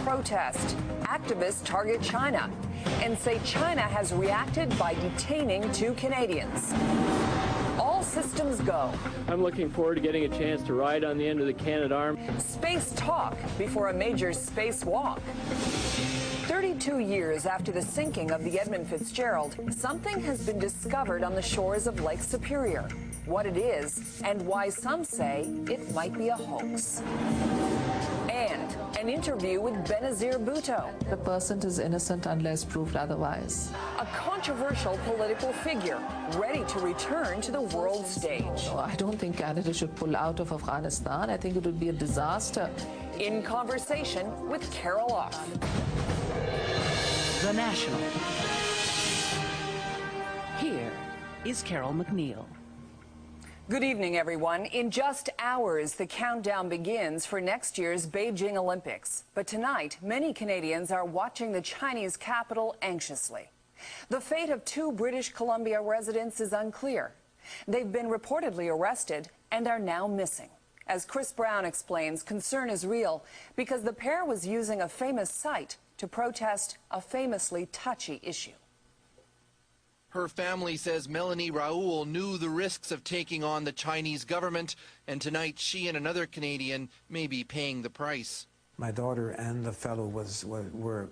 protest. Activists target China and say China has reacted by detaining 2 Canadians. All systems go. I'm looking forward to getting a chance to ride on the end of the Canadarm. Space talk before a major spacewalk. 32 years after the sinking of the Edmund Fitzgerald, something has been discovered on the shores of Lake Superior. What it is and why some say it might be a hoax. And an interview with Benazir Bhutto. The person is innocent unless proved otherwise. A controversial political figure ready to return to the world stage. I don't think Canada should pull out of Afghanistan. I think it would be a disaster. In conversation with Carol Off. The National. Here is Carol McNeil. Good evening, everyone. In just hours, the countdown begins for next year's Beijing Olympics. But tonight, many Canadians are watching the Chinese capital anxiously. The fate of 2 British Columbia residents is unclear. They've been reportedly arrested and are now missing. As Chris Brown explains, concern is real because the pair was using a famous site to protest a famously touchy issue. Her family says Melanie Raoul knew the risks of taking on the Chinese government, and tonight she and another Canadian may be paying the price. My daughter and the fellow were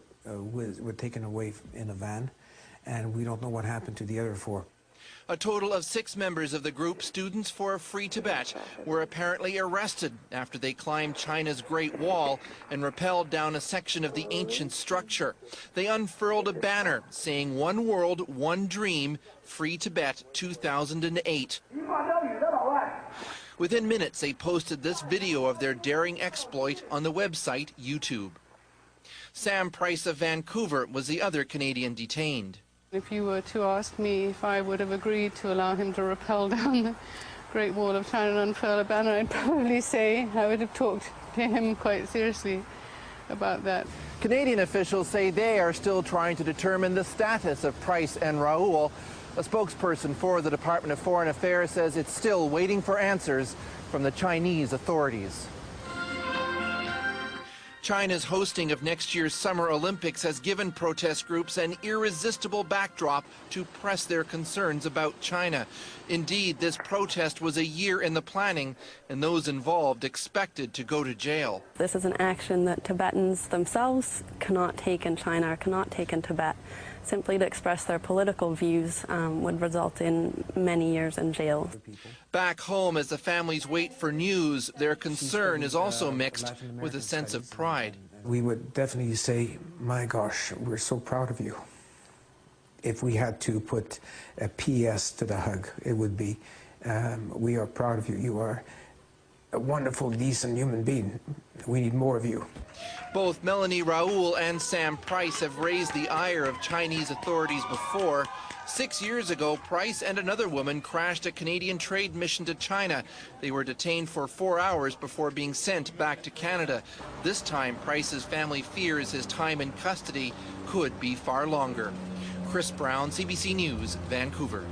taken away in a van, and we don't know what happened to the other 4. A total of 6 members of the group Students for a Free Tibet were apparently arrested after they climbed China's Great Wall and rappelled down a section of the ancient structure. They unfurled a banner saying "One World, One Dream, Free Tibet 2008. Within minutes, they posted this video of their daring exploit on the website YouTube. Sam Price of Vancouver was the other Canadian detained. If you were to ask me if I would have agreed to allow him to rappel down the Great Wall of China and unfurl a banner, I'd probably say I would have talked to him quite seriously about that. Canadian officials say they are still trying to determine the status of Price and Raoul. A spokesperson for the Department of Foreign Affairs says it's still waiting for answers from the Chinese authorities. China's hosting of next year's Summer Olympics has given protest groups an irresistible backdrop to press their concerns about China. Indeed, this protest was a year in the planning, and those involved expected to go to jail. This is an action that Tibetans themselves cannot take in China or cannot take in Tibet. Simply to express their political views would result in many years in jail. Back home, as the families wait for news, their concern is also mixed with a sense of pride. We would definitely say, my gosh, we're so proud of you. If we had to put a PS to the hug, it would be, we are proud of you. You are a wonderful, decent human being. We need more of you. Both Melanie Raoul and Sam Price have raised the ire of Chinese authorities before. 6 years ago, Price and another woman crashed a Canadian trade mission to China. They were detained for 4 hours before being sent back to Canada. This time, Price's family fears his time in custody could be far longer. Chris Brown, CBC News, Vancouver.